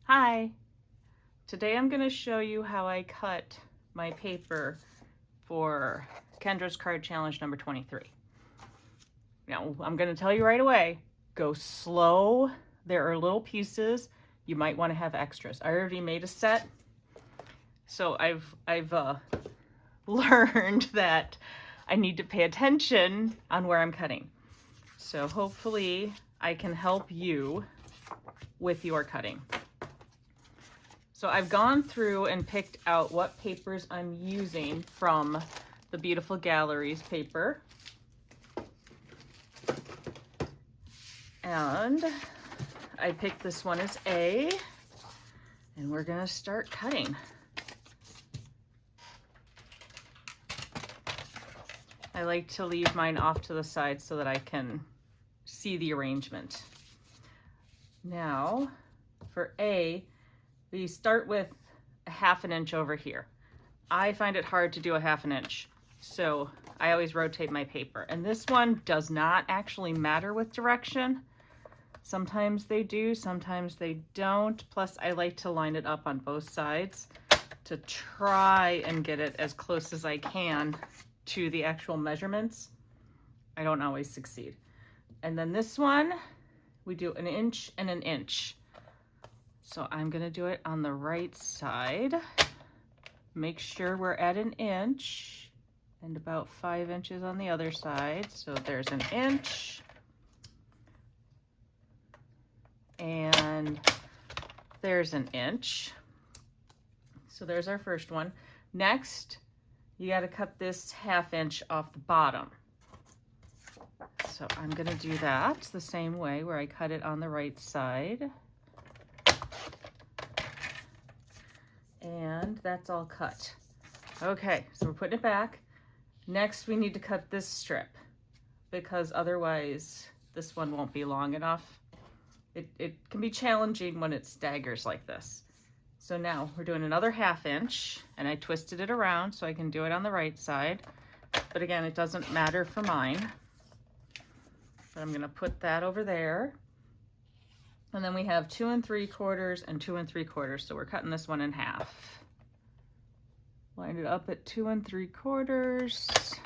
Hi! Today I'm going to show you how I cut my paper for Kendra's card challenge number 23. Now I'm going to tell you right away, go slow. There are little pieces. You might want to have extras. I already made a set, so I've learned that I need to pay attention on where I'm cutting. So hopefully I can help you with your cutting. So I've gone through and picked out what papers I'm using from the Beautiful Galleries paper. And I picked this one as A, and we're gonna start cutting. I like to leave mine off to the side so that I can see the arrangement. Now, for A, we start with a 1/2 inch over here. I find it hard to do a 1/2 inch, so I always rotate my paper. And this one does not actually matter with direction. Sometimes they do, sometimes they don't. Plus, I like to line it up on both sides to try and get it as close as I can to the actual measurements. I don't always succeed. And then this one, we do 1 inch and 1 inch. So I'm gonna do it on the right side. Make sure we're at 1 inch and about 5 inches on the other side. So there's 1 inch. And there's 1 inch. So there's our first one. Next, you gotta cut this 1/2 inch off the bottom. So I'm gonna do that the same way where I cut it on the right side. And that's all cut. Okay, so we're putting it back. Next, we need to cut this strip because otherwise this one won't be long enough. It can be challenging when it staggers like this. So now we're doing another 1/2 inch, and I twisted it around so I can do it on the right side. But again, it doesn't matter for mine. But I'm gonna put that over there. And then we have 2 3/4 and 2 3/4. So we're cutting this one in half. Line it up at 2 3/4.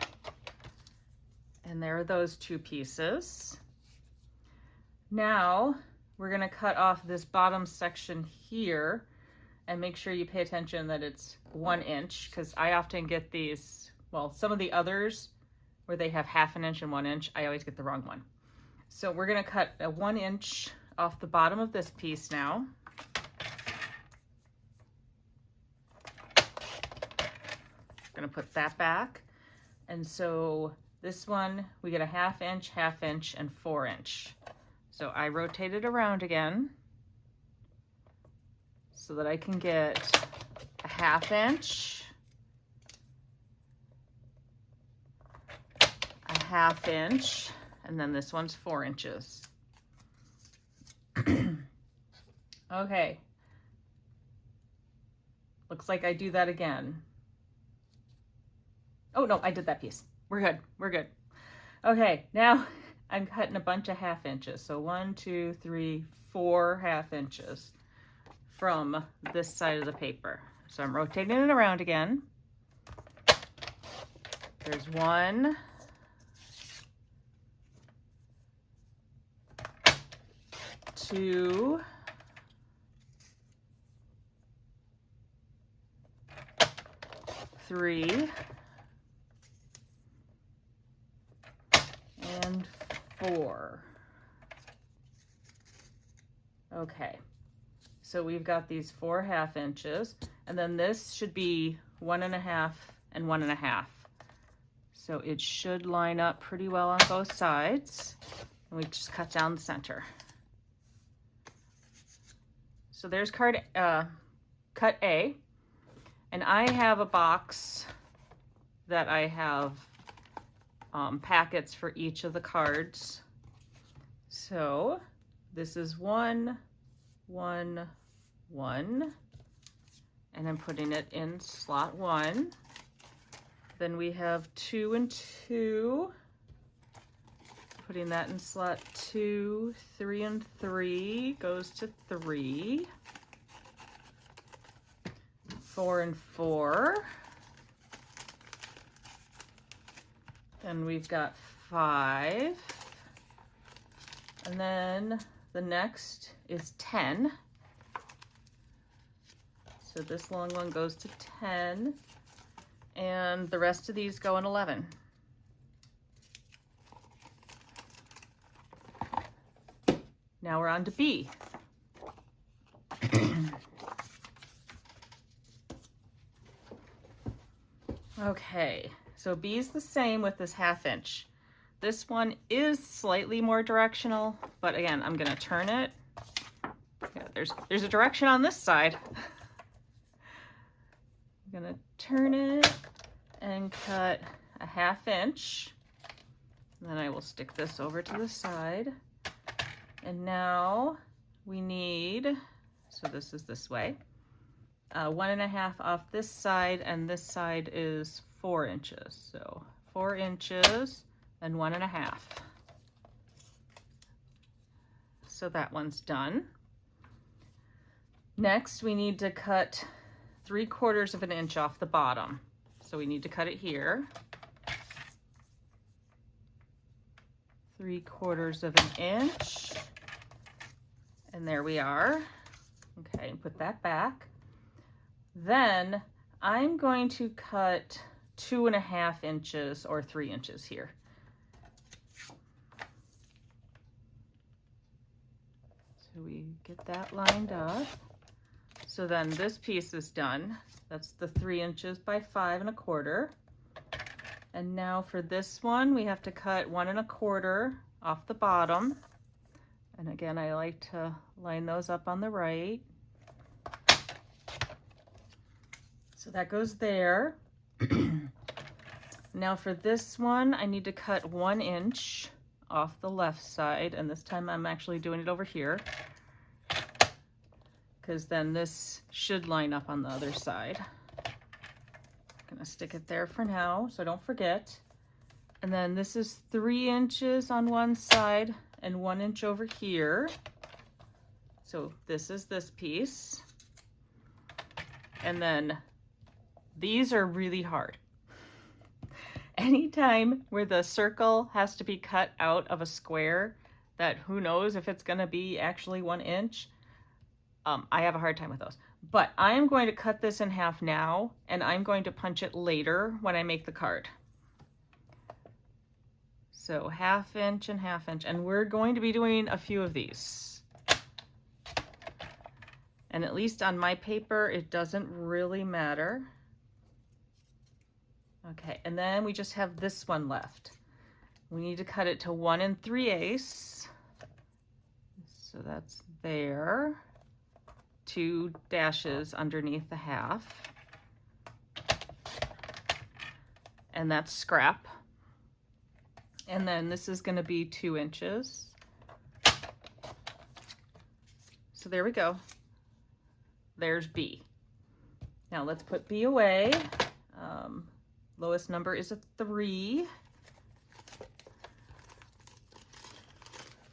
And there are those two pieces. Now we're gonna cut off this bottom section here and make sure you pay attention that it's 1 inch, because I often get these, well, some of the others where they have 1/2 inch and 1 inch, I always get the wrong one. So we're gonna cut a 1 inch off the bottom of this piece now. Gonna put that back. And so this one, we get a 1/2 inch, 1/2 inch, and 4 inch. So I rotate it around again so that I can get a 1/2 inch, a 1/2 inch, and then this one's 4 inches. Okay. Looks like I do that again. Oh no, I did that piece. We're good, we're good. Okay, now I'm cutting a bunch of 1/2 inches. So 1, 2, 3, 4 1/2 inches from this side of the paper. So I'm rotating it around again. There's 1, 2, 3, and 4. Okay, so we've got these 4 1/2 inches, and then this should be 1 1/2 and 1 1/2. So it should line up pretty well on both sides. And we just cut down the center. So there's cut A, and I have a box that I have packets for each of the cards. So this is 1, 1, 1, and I'm putting it in slot 1. Then we have 2 and 2, putting that in slot 2, 3 and 3 goes to 3. 4 and 4. And we've got 5. And then the next is 10. So this long one goes to 10. And the rest of these go in 11. Now we're on to B. Okay, so B is the same with this 1/2 inch. This one is slightly more directional, but again, I'm gonna turn it. Yeah, there's a direction on this side. I'm gonna turn it and cut a 1/2 inch. And then I will stick this over to the side. And now we need, so this is this way, 1.5 off this side, and this side is 4 inches. So 4 inches and 1.5. So that one's done. Next, we need to cut 3/4 of an inch off the bottom. So we need to cut it here. 3/4 of an inch. And there we are. Okay, put that back. Then I'm going to cut 2.5 inches or 3 inches here. So we get that lined up. So then this piece is done. That's the 3 inches by 5 1/4. And now for this one, we have to cut 1 1/4 off the bottom. And again, I like to line those up on the right. So that goes there. Now for this one, I need to cut 1 inch off the left side. And this time I'm actually doing it over here, because then this should line up on the other side. I'm gonna stick it there for now, so don't forget. And then this is 3 inches on one side and 1 inch over here. So this is this piece. And then these are really hard. Anytime where the circle has to be cut out of a square that who knows if it's gonna be actually 1 inch, I have a hard time with those. But I'm going to cut this in half now, and I'm going to punch it later when I make the card. So 1/2 inch and 1/2 inch, and we're going to be doing a few of these. And at least on my paper, it doesn't really matter. Okay, and then we just have this one left. We need to cut it to 1 3/8. So that's there. 2 dashes underneath the 1/2. And that's scrap. And then this is going to be 2 inches. So there we go. There's B. Now let's put B away. Lowest number is a 3.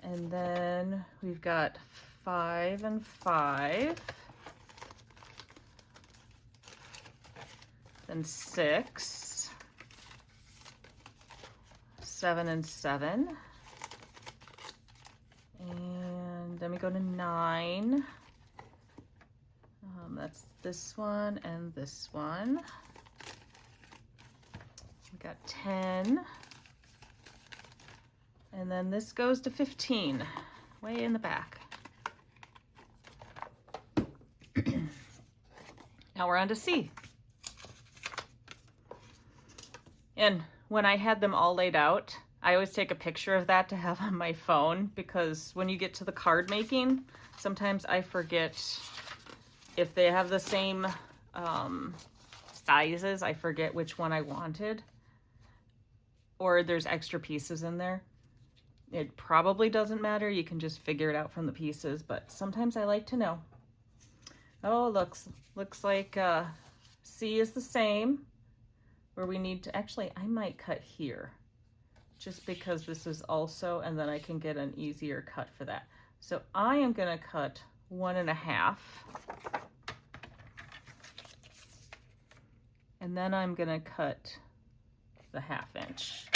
And then we've got 5 and 5. Then 6. 7 and 7. And then we go to 9. That's this one and this one. We got 10. And then this goes to 15, way in the back. Now we're on to C. And when I had them all laid out, I always take a picture of that to have on my phone, because when you get to the card making, sometimes I forget if they have the same sizes. I forget which one I wanted, or there's extra pieces in there. It probably doesn't matter. You can just figure it out from the pieces, but sometimes I like to know. Oh, looks like C is the same, where we need to, actually, I might cut here, just because this is also, and then I can get an easier cut for that. So I am gonna cut 1 1/2. And then I'm gonna cut the 1/2 inch.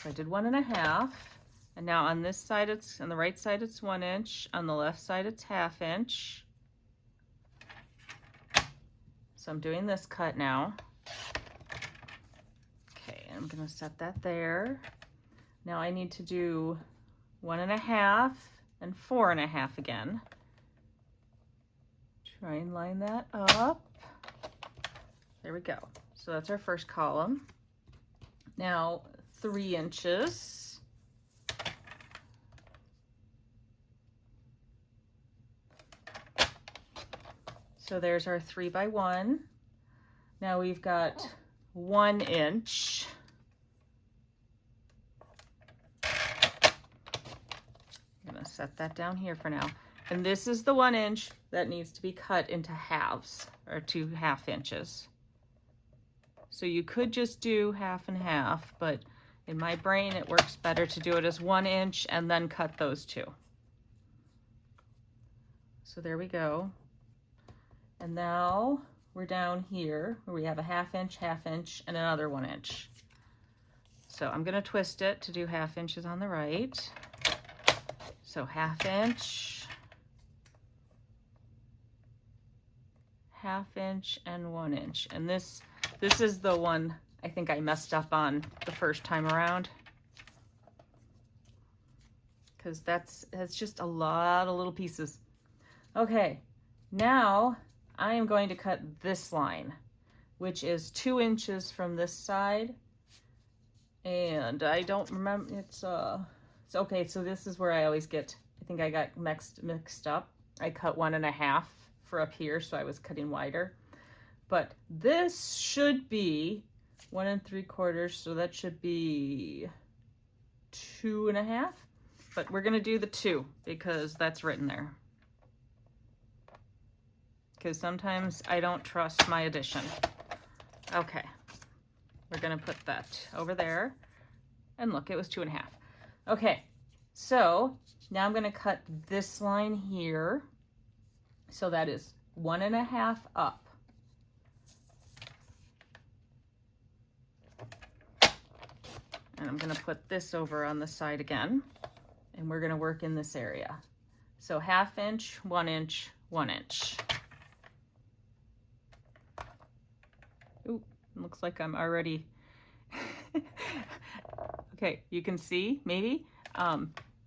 So I did 1.5, and now on this side on the right side it's 1 inch, on the left side it's 1/2 inch. So I'm doing this cut now. Okay, I'm gonna set that there. Now I need to do 1.5 and 4.5 again. Try and line that up. There we go. So that's our first column. Now 3 inches. So there's our 3 by 1. Now we've got 1 inch. I'm gonna set that down here for now. And this is the 1 inch that needs to be cut into halves, or 2 1/2 inches. So you could just do 1/2 and 1/2, but in my brain it works better to do it as 1 inch and then cut those 2. So there we go. And now we're down here where we have a 1/2 inch, 1/2 inch, and another 1 inch. So I'm gonna twist it to do 1/2 inches on the right. So 1/2 inch, 1/2 inch, and 1 inch. And this is the one I think I messed up on the first time around, because that's just a lot of little pieces. Okay, now I am going to cut this line, which is 2 inches from this side, and I don't remember, it's okay, so this is where I always get, I think I got mixed up. I cut 1.5 for up here, so I was cutting wider. But this should be 1 3/4, so that should be 2.5. But we're gonna do the 2 because that's written there. Because sometimes I don't trust my addition. Okay, we're gonna put that over there. And look, it was 2.5. Okay, so now I'm gonna cut this line here. So that is 1.5 up. And I'm gonna put this over on the side again, and we're gonna work in this area. So 1/2 inch, 1 inch, 1 inch. Ooh, looks like I'm already, okay, you can see, maybe,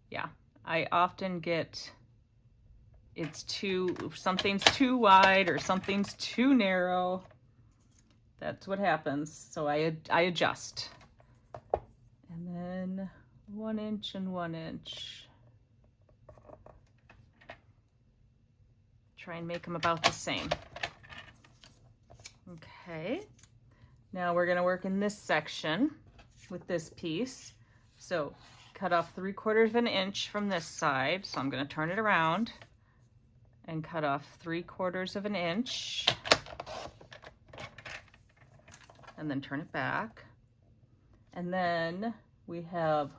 yeah, I often get, something's too wide or something's too narrow. That's what happens, so I adjust. And then 1 inch and 1 inch. Try and make them about the same. Okay, now we're gonna work in this section with this piece. So cut off 3/4 of an inch from this side. So I'm gonna turn it around and cut off 3/4 of an inch. And then turn it back. And then we have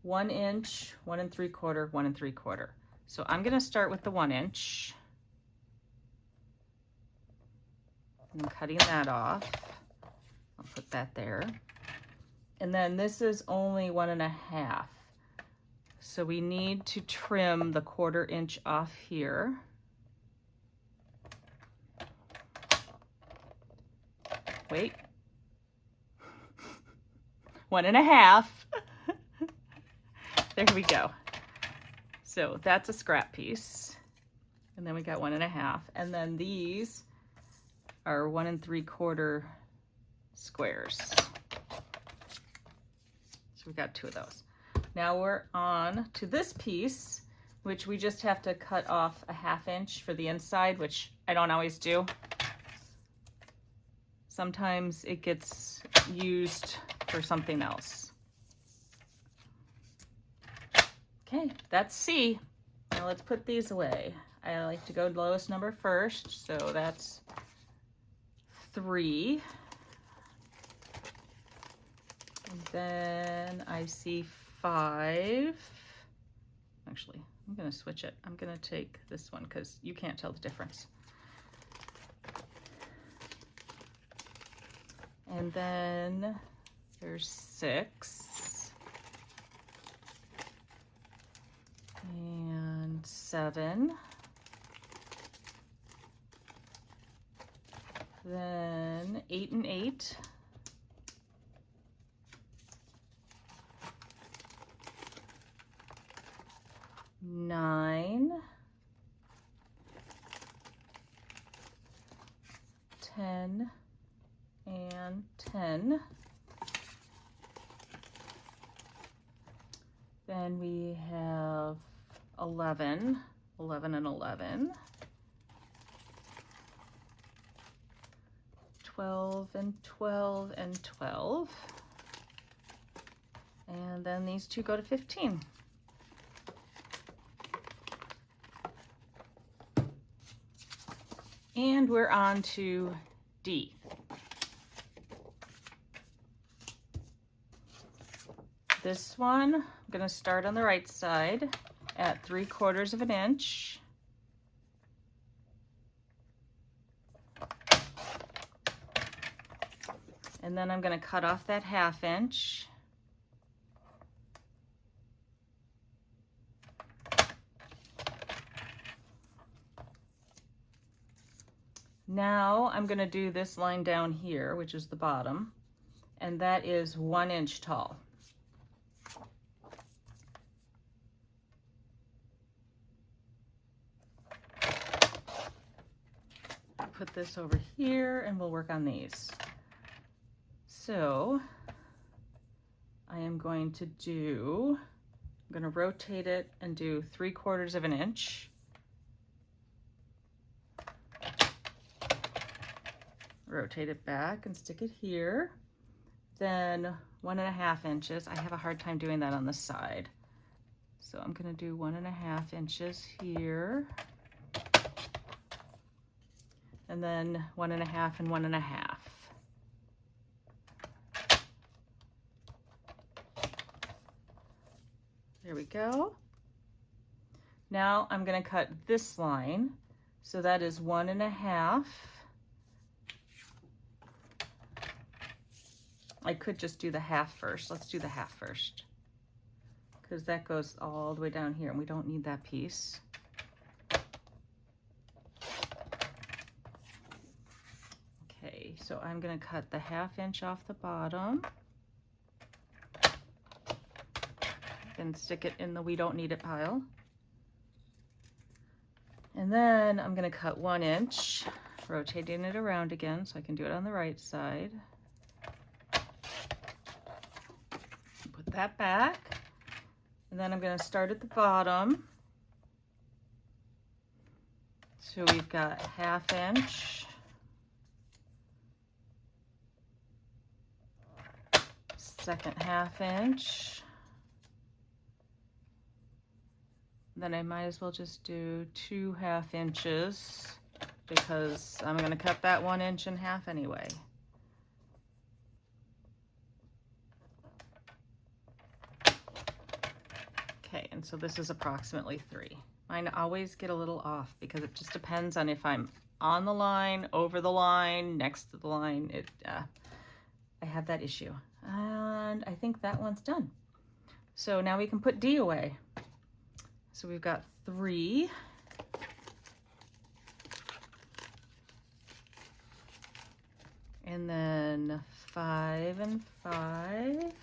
1 inch, 1 3/4, 1 3/4. So I'm gonna start with the 1 inch. And I'm cutting that off. I'll put that there. And then this is only 1.5. So we need to trim the 1/4 inch off here. Wait. 1.5. There we go. So that's a scrap piece. And then we got 1.5. And then these are 1 3/4 squares. So we got 2 of those. Now we're on to this piece, which we just have to cut off a 1/2 inch for the inside, which I don't always do. Sometimes it gets used for something else. Okay, that's C. Now let's put these away. I like to go lowest number first, so that's 3. And then I see 5. Actually, I'm gonna switch it. I'm gonna take this one because you can't tell the difference. And then there's 6 and 7. Then 8 and 8. 9, 10, and 10. Then we have 11, 11 and 11. 12 and 12 and 12. And then these two go to 15. And we're on to D. This one, I'm going to start on the right side at 3/4 of an inch. And then I'm going to cut off that 1/2 inch. Now I'm going to do this line down here, which is the bottom, and that is 1 inch tall. Put this over here and we'll work on these. So I'm going to rotate it and do 3/4 of an inch. Rotate it back and stick it here. Then 1.5 inches. I have a hard time doing that on the side. So I'm going to do 1.5 inches here. And then 1.5 and 1.5. There we go. Now I'm going to cut this line. So that is 1.5. I could just do the 1/2 first. Let's do the 1/2 first, because that goes all the way down here and we don't need that piece. Okay, so I'm going to cut the 1/2 inch off the bottom and stick it in the we don't need it pile. And then I'm going to cut 1 inch, rotating it around again so I can do it on the right side. Put that back. And then I'm going to start at the bottom. So we've got 1/2 inch, second 1/2 inch. Then I might as well just do 2 1/2 inches because I'm going to cut that 1 inch in half anyway. Okay, and so this is approximately 3. Mine always get a little off because it just depends on if I'm on the line, over the line, next to the line. I have that issue. And I think that one's done. So now we can put D away. So we've got 3. And then 5 and 5.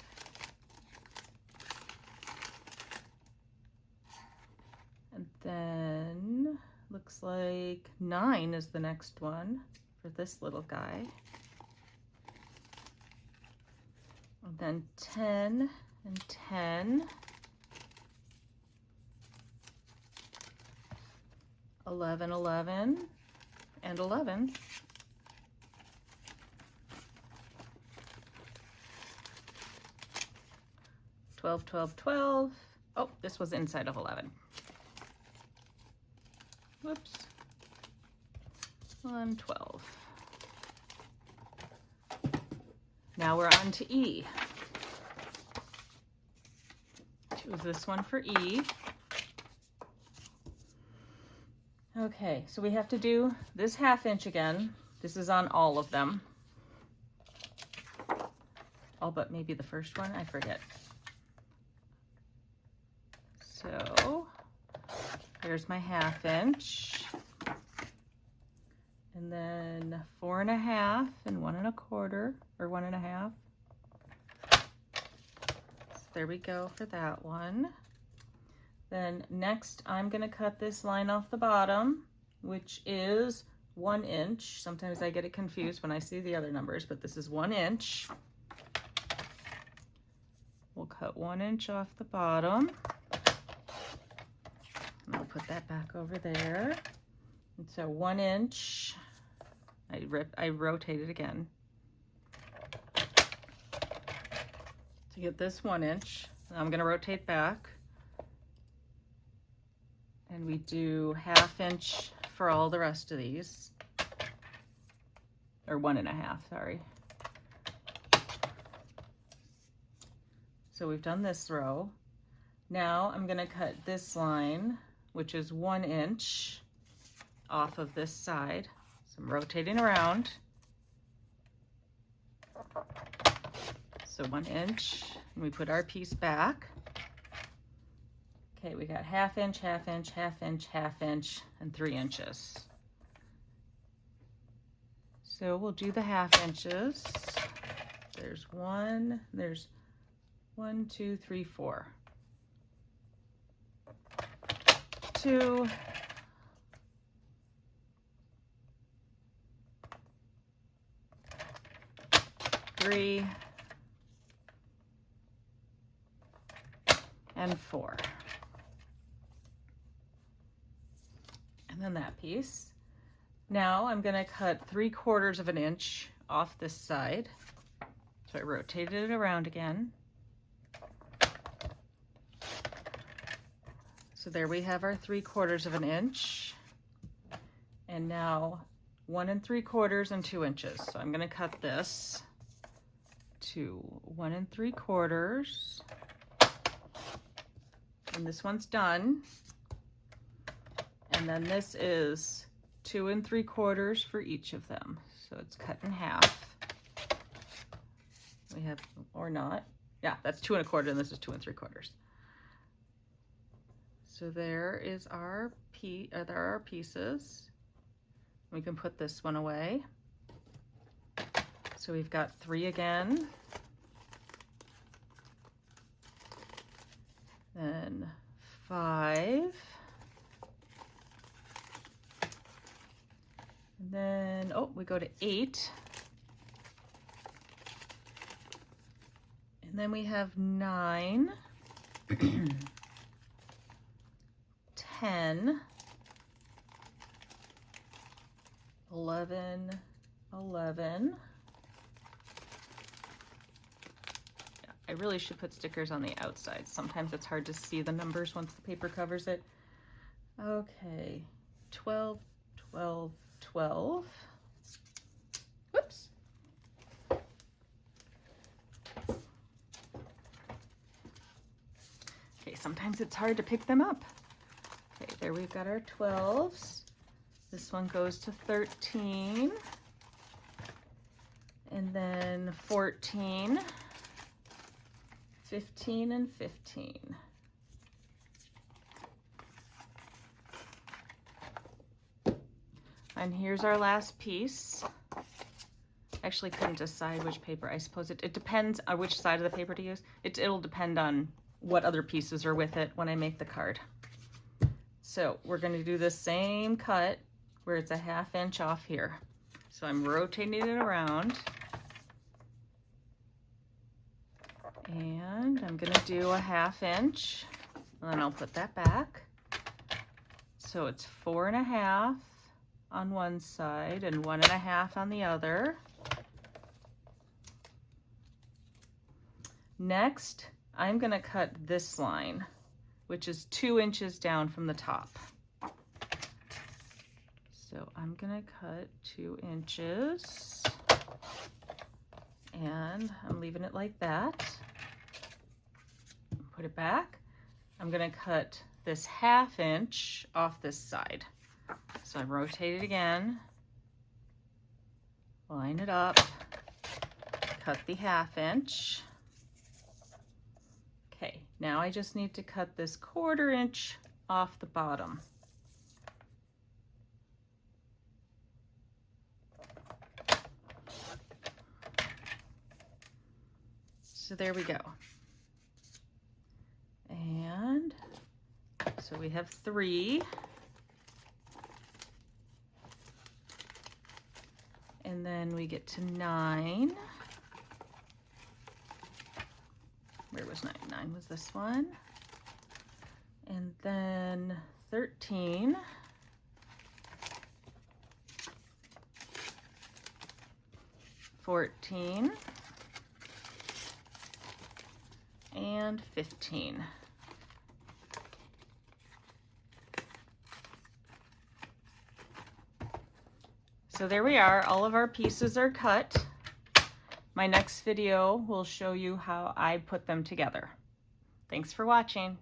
And then looks like 9 is the next one for this little guy. And then 10 and 10. 11, 11, and 11. Twelve, 12, 12. Oh, this was inside of 11. Whoops. 1, 12. Now we're on to E. Choose this one for E. Okay, so we have to do this 1/2 inch again. This is on all of them. all but maybe the first one, I forget. So here's my 1/2 inch. And then 4 1/2 and 1 1/4 or 1 1/2. So there we go for that one. Then next I'm gonna cut this line off the bottom, which is 1 inch. Sometimes I get it confused when I see the other numbers, but this is 1 inch. We'll cut 1 inch off the bottom. And I'll put that back over there. And so 1 inch, I rotate it again. To get this 1 inch, I'm gonna rotate back. And we do 1/2 inch for all the rest of these. Or 1 1/2, sorry. So we've done this row. Now I'm gonna cut this line, which is 1 inch off of this side. So I'm rotating around. So 1 inch, and we put our piece back. Okay, we got 1/2 inch, 1/2 inch, 1/2 inch, 1/2 inch, and 3 inches. So we'll do the 1/2 inches. There's 1, there's 1, 2, 3, 4. 2, 3, and 4. And then that piece. Now I'm gonna cut 3/4 of an inch off this side. So I rotated it around again. So there we have our 3/4 of an inch. And now 1 3/4 and 2 inches. So I'm gonna cut this to 1 3/4. And this one's done. And then this is 2 3/4 for each of them. So it's cut in half. We have, or not. Yeah, that's 2 1/4 and this is 2 3/4. So there is our there are our pieces. We can put this one away. So we've got 3 again. Then 5. And then, oh, we go to 8. And then we have 9. 10. 11. 11. I really should put stickers on the outside. Sometimes it's hard to see the numbers once the paper covers it. Okay, 12, 12, 12. Whoops. Okay, sometimes it's hard to pick them up. Okay, there we've got our 12s. This one goes to 13. And then 14. 15 and 15. And here's our last piece. Actually couldn't decide which paper. I suppose it depends on which side of the paper to use. It'll depend on what other pieces are with it when I make the card. So we're going to do the same cut where it's a 1/2 inch off here. So I'm rotating it around. And I'm gonna do a 1/2 inch, and then I'll put that back. So it's 4 1/2 on one side and 1 1/2 on the other. Next, I'm gonna cut this line, which is 2 inches down from the top. So I'm gonna cut 2 inches, and I'm leaving it like that. Put it back. I'm gonna cut this 1/2 inch off this side. So I rotate it again, line it up, cut the 1/2 inch. Okay, now I just need to cut this 1/4 inch off the bottom. So there we go. And so we have 3. And then we get to 9. Where was 9? 9 was this one. And then 13. 14. And 15. So there we are, all of our pieces are cut. My next video will show you how I put them together. Thanks for watching.